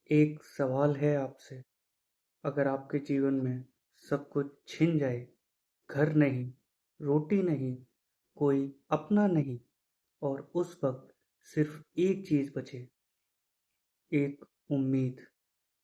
एक सवाल है आपसे। अगर आपके जीवन में सब कुछ छिन जाए, घर नहीं, रोटी नहीं, कोई अपना नहीं, और उस वक्त सिर्फ एक चीज बचे, एक उम्मीद,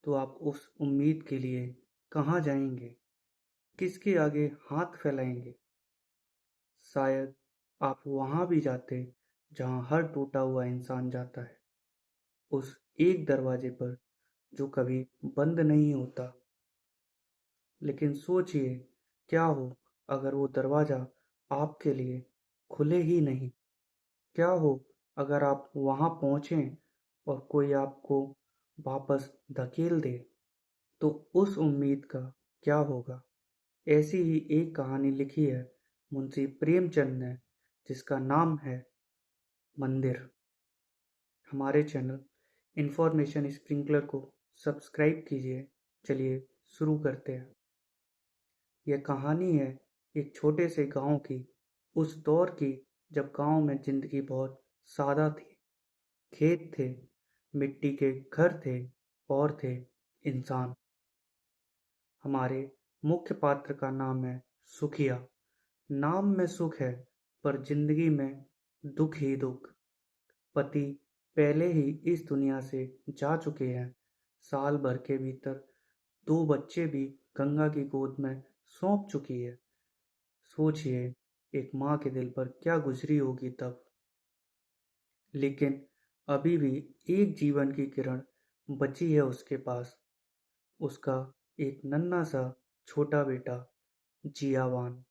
तो आप उस उम्मीद के लिए कहाँ जाएंगे? किसके आगे हाथ फैलाएंगे? शायद आप वहां भी जाते जहां हर टूटा हुआ इंसान जाता है, उस एक दरवाजे पर जो कभी बंद नहीं होता। लेकिन सोचिए, क्या हो अगर वो दरवाजा आपके लिए खुले ही नहीं? क्या हो अगर आप वहां पहुंचें और कोई आपको वापस धकेल दे? तो उस उम्मीद का क्या होगा? ऐसी ही एक कहानी लिखी है मुंशी प्रेमचंद ने, जिसका नाम है मंदिर। हमारे चैनल इंफॉर्मेशन स्प्रिंकलर को सब्सक्राइब कीजिए। चलिए शुरू करते हैं। यह कहानी है एक छोटे से गांव की, उस दौर की जब गांव में जिंदगी बहुत सादा थी। खेत थे, मिट्टी के घर थे, और थे इंसान। हमारे मुख्य पात्र का नाम है सुखिया। नाम में सुख है, पर जिंदगी में दुख ही दुख। पति पहले ही इस दुनिया से जा चुके हैं। साल भर के भीतर दो बच्चे भी गंगा की गोद में सौंप चुकी है। सोचिए, एक माँ के दिल पर क्या गुजरी होगी तब। लेकिन अभी भी एक जीवन की किरण बची है उसके पास। उसका एक नन्हा सा छोटा बेटा, जियावान।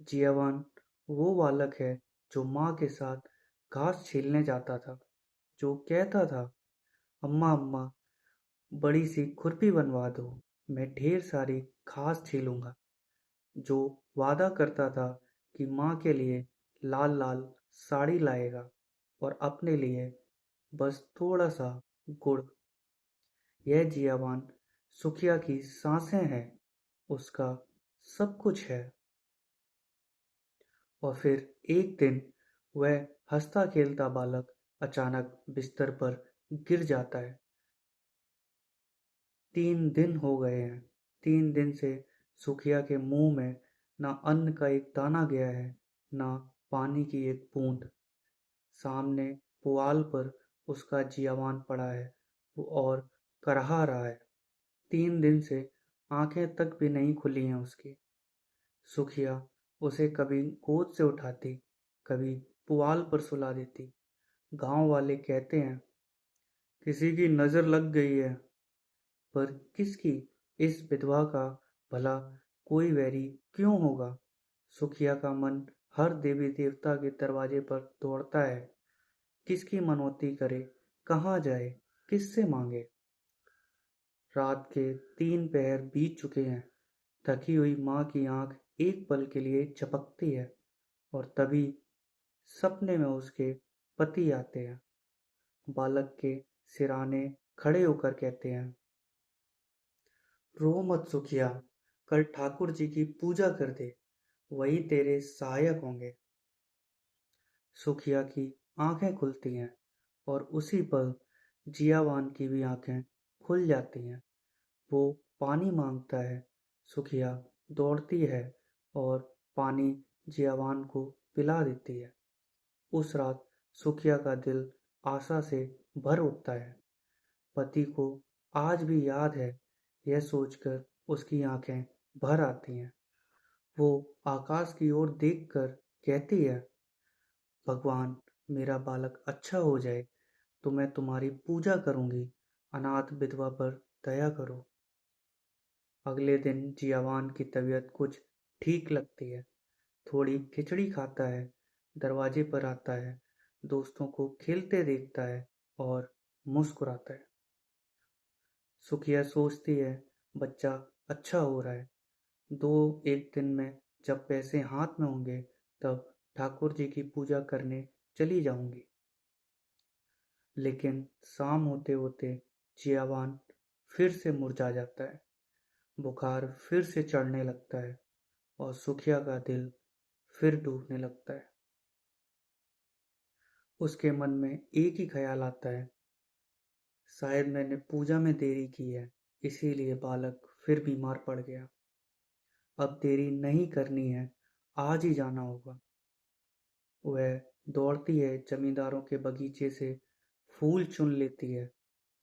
जियावान वो बालक है जो माँ के साथ घास छीलने जाता था, जो कहता था, अम्मा अम्मा, बड़ी सी खुरपी बनवा दो, मैं ढेर सारी घास छीलूंगा। जो वादा करता था कि माँ के लिए लाल लाल साड़ी लाएगा और अपने लिए बस थोड़ा सा गुड़। यह जियावान सुखिया की सांसें हैं, उसका सब कुछ है। और फिर एक दिन वह हंसता खेलता बालक अचानक बिस्तर पर गिर जाता है। 3 दिन हो गए हैं। 3 दिन से सुखिया के मुंह में ना अन्न का एक दाना गया है, ना पानी की एक बूंद। सामने पुआल पर उसका जियावान पड़ा है और करहा रहा है। 3 दिन से आंखें तक भी नहीं खुली हैं उसकी। सुखिया उसे कभी गोद से उठाती, कभी पुआल पर सुला देती। गांव वाले कहते हैं, किसी की नजर लग गई है। पर किसकी? इस विधवा का भला कोई वैरी क्यों होगा? सुखिया का मन हर देवी देवता के दरवाजे पर दौड़ता है। किसकी मनौती करे, कहाँ जाए, किससे मांगे? रात के 3 पहर बीत चुके हैं। थकी हुई माँ की आंख एक पल के लिए झपकती है, और तभी सपने में उसके पति आते हैं। बालक के सिराने खड़े होकर कहते हैं, रो मत सुखिया, कल ठाकुर जी की पूजा कर दे, वही तेरे सहायक होंगे। सुखिया की आंखें खुलती हैं, और उसी पल जियावान की भी आंखें खुल जाती हैं। वो पानी मांगता है। सुखिया दौड़ती है और पानी जियावान को पिला देती है। उस रात सुखिया का दिल आशा से भर उठता है। पति को आज भी याद है, यह सोचकर उसकी आंखें भर आती हैं। वो आकाश की ओर देखकर कहती है, भगवान, मेरा बालक अच्छा हो जाए तो मैं तुम्हारी पूजा करूंगी। अनाथ विधवा पर दया करो। अगले दिन जियावान की तबीयत कुछ ठीक लगती है। थोड़ी खिचड़ी खाता है, दरवाजे पर आता है, दोस्तों को खेलते देखता है और मुस्कुराता है। सुखिया सोचती है, बच्चा अच्छा हो रहा है। एक दिन में जब पैसे हाथ में होंगे, तब ठाकुर जी की पूजा करने चली जाऊंगी। लेकिन शाम होते होते जियावान फिर से मुरझा जाता है। बुखार फिर से चढ़ने लगता है, और सुखिया का दिल फिर डूबने लगता है। उसके मन में एक ही ख्याल आता है, शायद मैंने पूजा में देरी की है, इसीलिए बालक फिर बीमार पड़ गया। अब देरी नहीं करनी है, आज ही जाना होगा। वह दौड़ती है, जमींदारों के बगीचे से फूल चुन लेती है,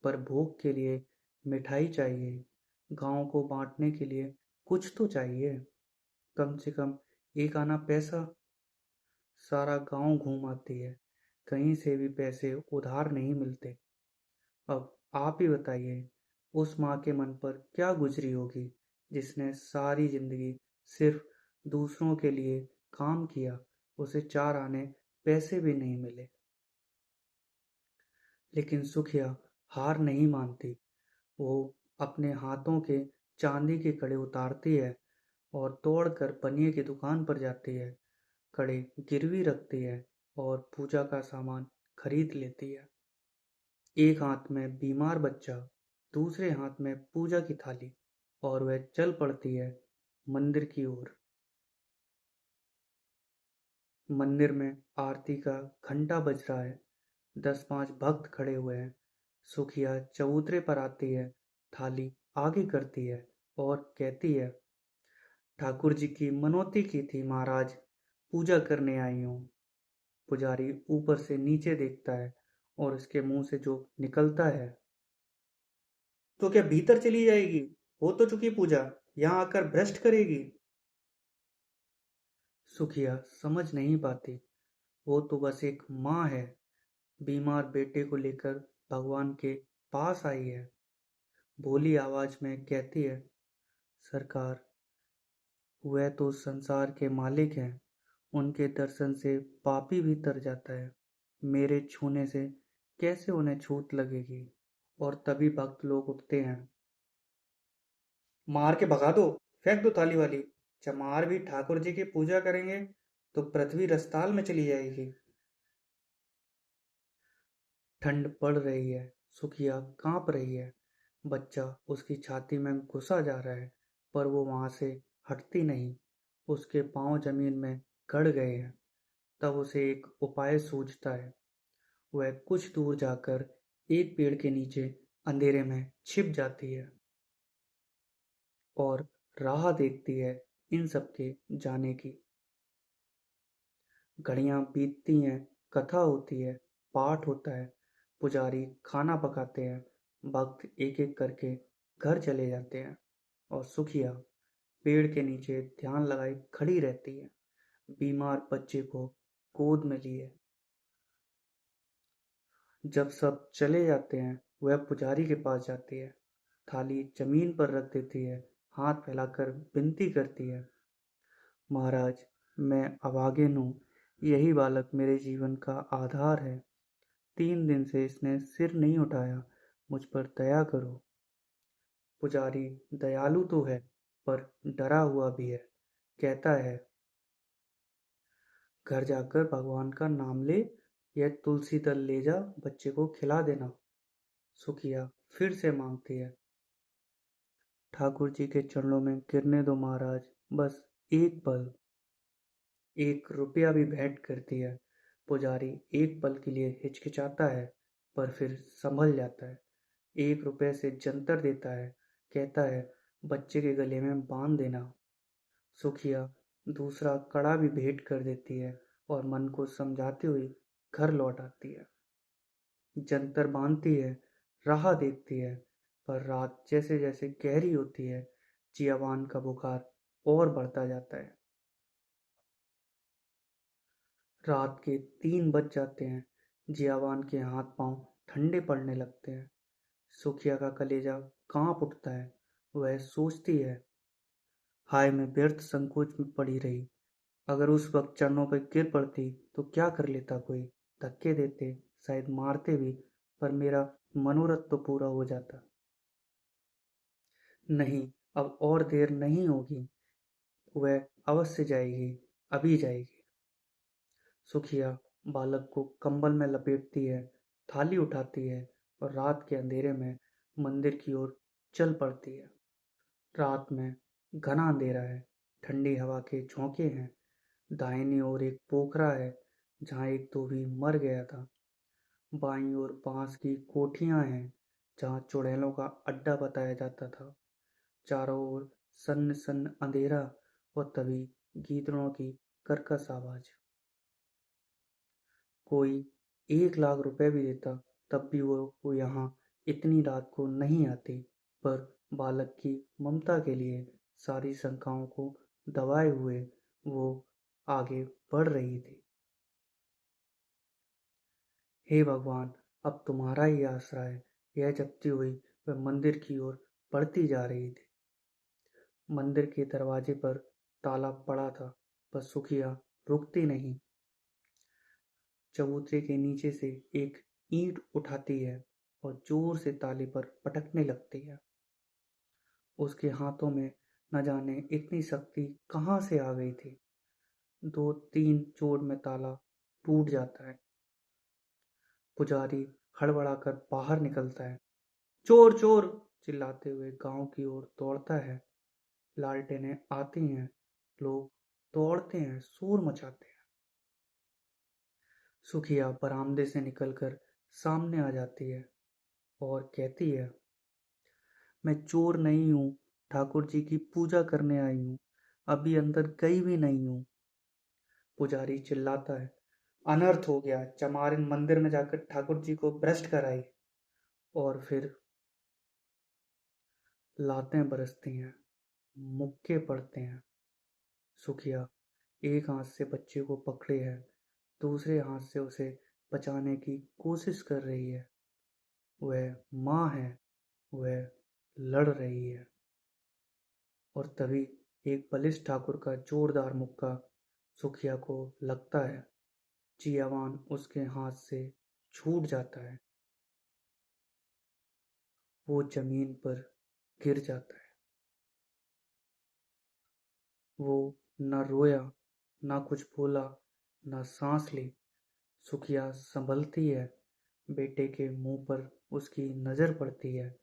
पर भोग के लिए मिठाई चाहिए, गांव को बांटने के लिए कुछ तो चाहिए, कम से कम एक आना पैसा। सारा गांव घूम आती है, कहीं से भी पैसे उधार नहीं मिलते। अब आप ही बताइए, उस माँ के मन पर क्या गुजरी होगी जिसने सारी जिंदगी सिर्फ दूसरों के लिए काम किया, उसे चार आने पैसे भी नहीं मिले। लेकिन सुखिया हार नहीं मानती। वो अपने हाथों के चांदी के कड़े उतारती है और दौड़कर बनिए की दुकान पर जाती है, कड़े गिरवी रखती है और पूजा का सामान खरीद लेती है। एक हाथ में बीमार बच्चा, दूसरे हाथ में पूजा की थाली, और वह चल पड़ती है मंदिर की ओर। मंदिर में आरती का घंटा बज रहा है। 10-5 भक्त खड़े हुए हैं। सुखिया चबूतरे पर आती है, थाली आगे करती है और कहती है, ठाकुर जी की मनौती की थी महाराज, पूजा करने आई हूँ। पुजारी ऊपर से नीचे देखता है और उसके मुंह से जो निकलता है, तो क्या भीतर चली जाएगी? हो तो चुकी पूजा, यहाँ आकर भ्रष्ट करेगी। सुखिया समझ नहीं पाती। वो तो बस एक माँ है, बीमार बेटे को लेकर भगवान के पास आई है। भोली आवाज में कहती है, सरकार, वह तो संसार के मालिक हैं, उनके दर्शन से पापी भी तर जाता है, मेरे छूने से कैसे उन्हें छूत लगेगी। और तभी भक्त लोग उठते हैं, मार के भगा दो, फेंक दो थाली वाली। चमार भी ठाकुर जी की पूजा करेंगे तो पृथ्वी रसताल में चली जाएगी। ठंड पड़ रही है, सुखिया कांप रही है, बच्चा उसकी छाती में घुसा जा रहा है, पर वो वहां से हटती नहीं। उसके पांव जमीन में गड़ गए हैं। तब उसे एक उपाय सूझता है। वह कुछ दूर जाकर एक पेड़ के नीचे अंधेरे में छिप जाती है और राह देखती है इन सबके जाने की। घड़ियां बीतती हैं, कथा होती है, पाठ होता है, पुजारी खाना पकाते हैं, भक्त एक एक करके घर चले जाते हैं और सुखिया पेड़ के नीचे ध्यान लगाए खड़ी रहती है, बीमार बच्चे को गोद में लिए। जब सब चले जाते हैं, वह पुजारी के पास जाती है, थाली जमीन पर रख देती है, हाथ फैलाकर विनती करती है, महाराज, मैं अभागिन हूँ, यही बालक मेरे जीवन का आधार है। 3 दिन से इसने सिर नहीं उठाया, मुझ पर दया करो। पुजारी दयालु तो है, पर डरा हुआ भी है। कहता है, घर जाकर भगवान का नाम ले, यह तुलसी दल ले जा, बच्चे को खिला देना। सुखिया फिर से मांगती है, ठाकुर जी के चरणों में गिरने दो महाराज, बस एक पल। 1 रुपया भी भेंट करती है। पुजारी एक पल के लिए हिचकिचाता है, पर फिर संभल जाता है। 1 रुपये से जंतर देता है, कहता है, बच्चे के गले में बांध देना। सुखिया दूसरा कड़ा भी भेंट कर देती है और मन को समझाते हुए घर लौट आती है। जंतर बांधती है, राह देखती है, पर रात जैसे जैसे गहरी होती है, जियावान का बुखार और बढ़ता जाता है। रात के 3 बज जाते हैं। जियावान के हाथ पांव ठंडे पड़ने लगते हैं। सुखिया का कलेजा कांप उठता है। वह सोचती है, हाय, मैं व्यर्थ संकोच में पड़ी रही। अगर उस वक्त चरणों पर गिर पड़ती तो क्या कर लेता कोई, धक्के देते, शायद मारते भी, पर मेरा मनोरथ तो पूरा हो जाता। नहीं, अब और देर नहीं होगी। वह अवश्य जाएगी, अभी जाएगी। सुखिया बालक को कंबल में लपेटती है, थाली उठाती है और रात के अंधेरे में मंदिर की ओर चल पड़ती है। रात में घना अंधेरा है, ठंडी हवा के झोंके हैं। दाहिनी ओर एक पोखरा है जहाँ एक धोबी मर गया था। बाईं ओर बांस की कोठियां हैं, जहाँ चुड़ैलों का अड्डा बताया जाता था। चारों ओर सन्न सन्न अंधेरा और तभी गीदड़ों की कर्कश आवाज। कोई 1 लाख रुपए भी देता तब भी वो यहाँ इतनी रात को नहीं आती, पर बालक की ममता के लिए सारी शंकाओं को दबाए हुए वो आगे बढ़ रही थी। हे भगवान, अब तुम्हारा ही आसरा है। यह जपती हुई वह मंदिर की ओर बढ़ती जा रही थी। मंदिर के दरवाजे पर ताला पड़ा था, पर सुखिया रुकती नहीं। चबूतरे के नीचे से एक ईंट उठाती है और जोर से ताले पर पटकने लगती है। उसके हाथों में न जाने इतनी शक्ति कहाँ से आ गई थी। 2-3 चोट में ताला टूट जाता है। पुजारी हड़बड़ाकर बाहर निकलता है। चोर चोर चिल्लाते हुए गांव की ओर दौड़ता है। लालटेनें आती हैं, लोग दौड़ते हैं, शोर मचाते हैं। सुखिया बरामदे से निकलकर सामने आ जाती है और कहती है, मैं चोर नहीं हूँ, ठाकुर जी की पूजा करने आई हूँ, अभी अंदर गई भी नहीं हूँ। पुजारी चिल्लाता है, अनर्थ हो गया, चमारिन मंदिर में जाकर ठाकुर जी को भ्रष्ट कराई। और फिर लातें बरसती हैं, मुक्के पड़ते हैं। सुखिया एक हाथ से बच्चे को पकड़े है, दूसरे हाथ से उसे बचाने की कोशिश कर रही है। वह माँ है, वह लड़ रही है। और तभी एक बलिष्ठ ठाकुर का जोरदार मुक्का सुखिया को लगता है। जियावान उसके हाथ से छूट जाता है। वो जमीन पर गिर जाता है। वो न रोया, न कुछ बोला, न सांस ली। सुखिया संभलती है। बेटे के मुंह पर उसकी नजर पड़ती है।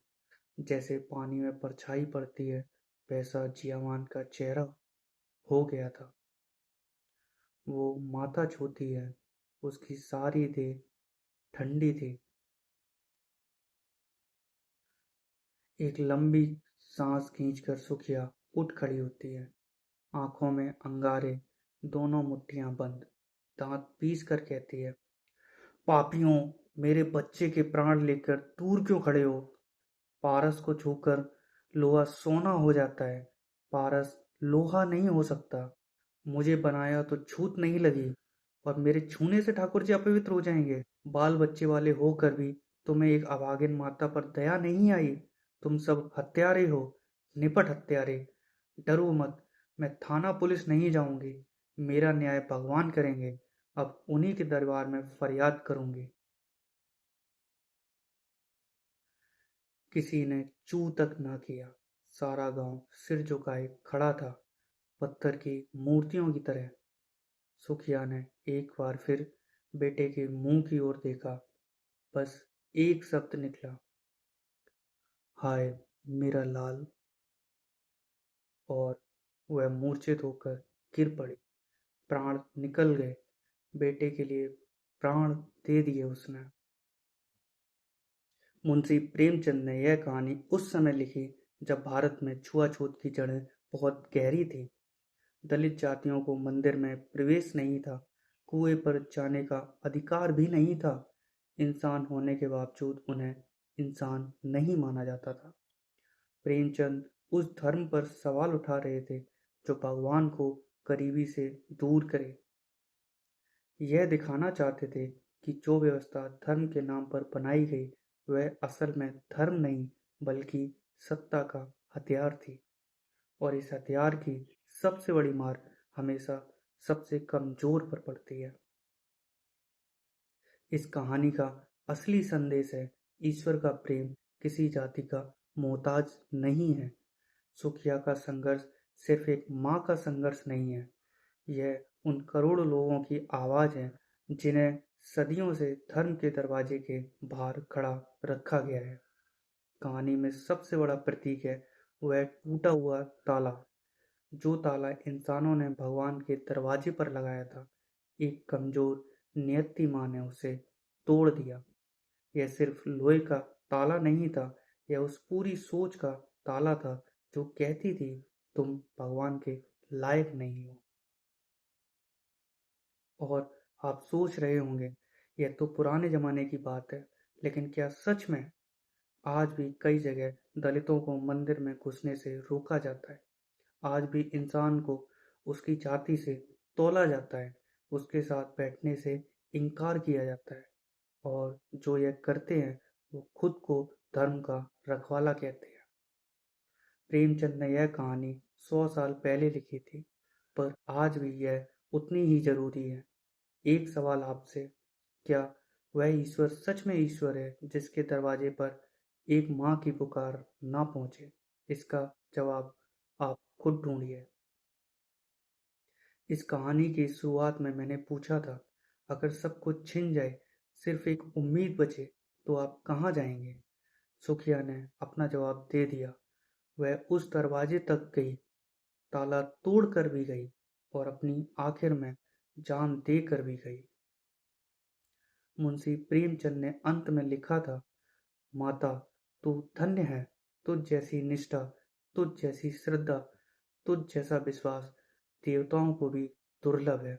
जैसे पानी में परछाई पड़ती है, वैसा जियावान का चेहरा हो गया था। वो माथा छूती है। उसकी सारी देह ठंडी थी। एक लंबी सांस खींचकर सुखिया उठ खड़ी होती है। आंखों में अंगारे, दोनों मुट्ठियां बंद, दांत पीस कर कहती है, पापियों, मेरे बच्चे के प्राण लेकर दूर क्यों खड़े हो? पारस को छूकर लोहा सोना हो जाता है, पारस लोहा नहीं हो सकता। मुझे बनाया तो छूत नहीं लगी, और मेरे छूने से ठाकुर जी अपवित्र हो जाएंगे। बाल बच्चे वाले होकर भी तुम्हें एक अभागिन माता पर दया नहीं आई। तुम सब हत्यारे हो, निपट हत्यारे। डरो मत, मैं थाना पुलिस नहीं जाऊंगी। मेरा न्याय भगवान करेंगे। अब उन्हीं के दरबार में फरियाद करूंगी। किसी ने चू तक न किया। सारा गांव सिर झुकाए खड़ा था, पत्थर की मूर्तियों की तरह। सुखिया ने एक बार फिर बेटे के मुंह की ओर देखा। बस एक शब्द निकला, हाय मेरा लाल। और वह मूर्छित होकर गिर पड़ी। प्राण निकल गए। बेटे के लिए प्राण दे दिए उसने। मुंशी प्रेमचंद ने यह कहानी उस समय लिखी जब भारत में छुआछूत की जड़ें बहुत गहरी थी। दलित जातियों को मंदिर में प्रवेश नहीं था, कुएं पर जाने का अधिकार भी नहीं था। इंसान होने के बावजूद उन्हें इंसान नहीं माना जाता था। प्रेमचंद उस धर्म पर सवाल उठा रहे थे जो भगवान को करीबी से दूर करे। यह दिखाना चाहते थे कि जो व्यवस्था धर्म के नाम पर बनाई गई वह असल में धर्म नहीं बल्कि सत्ता का हथियार थी। और इस हथियार की सबसे बड़ी मार हमेशा सबसे कमजोर पर पड़ती है। इस कहानी का असली संदेश है, ईश्वर का प्रेम किसी जाति का मोहताज नहीं है। सुखिया का संघर्ष सिर्फ एक माँ का संघर्ष नहीं है, यह उन करोड़ों लोगों की आवाज है जिन्हें सदियों से धर्म के दरवाजे के बाहर खड़ा रखा गया है। कहानी में सबसे बड़ा प्रतीक है वह टूटा हुआ ताला, जो ताला इंसानों ने भगवान के दरवाजे पर लगाया था। एक कमजोर नियति माँ ने उसे तोड़ दिया। यह सिर्फ लोहे का ताला नहीं था, यह उस पूरी सोच का ताला था जो कहती थी तुम भगवान के लायक नहीं हो। और आप सोच रहे होंगे यह तो पुराने जमाने की बात है, लेकिन क्या सच में आज भी कई जगह दलितों को मंदिर में घुसने से रोका जाता है? आज भी इंसान को उसकी जाति से तौला जाता है, उसके साथ बैठने से इनकार किया जाता है, और जो यह करते हैं वो खुद को धर्म का रखवाला कहते हैं। प्रेमचंद ने यह कहानी 100 साल पहले लिखी थी, पर आज भी यह उतनी ही जरूरी है। एक सवाल आपसे, क्या वह ईश्वर सच में ईश्वर है जिसके दरवाजे पर एक माँ की पुकार ना पहुंचे? इसका जवाब आप खुद ढूंढिए। इस कहानी की शुरुआत में मैंने पूछा था, अगर सब कुछ छिन जाए, सिर्फ एक उम्मीद बचे, तो आप कहाँ जाएंगे? सुखिया ने अपना जवाब दे दिया। वह उस दरवाजे तक गई, ताला तोड़ कर भी गई, और अपनी आखिर में जान दे कर भी गई। मुंशी प्रेमचंद ने अंत में लिखा था, माता तू धन्य है, तुझ जैसी निष्ठा, तुझ जैसी श्रद्धा, तुझ जैसा विश्वास देवताओं को भी दुर्लभ है।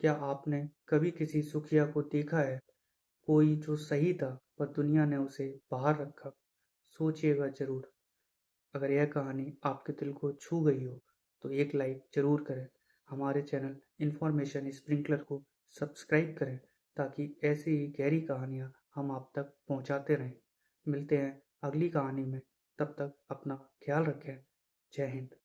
क्या आपने कभी किसी सुखिया को देखा है, कोई जो सही था पर दुनिया ने उसे बाहर रखा? सोचिएगा जरूर। अगर यह कहानी आपके दिल को छू गई हो तो एक लाइक जरूर करें। हमारे चैनल इन्फॉर्मेशन स्प्रिंकलर को सब्सक्राइब करें ताकि ऐसी ही गहरी कहानियाँ हम आप तक पहुँचाते रहें। मिलते हैं अगली कहानी में, तब तक अपना ख्याल रखें। जय हिंद।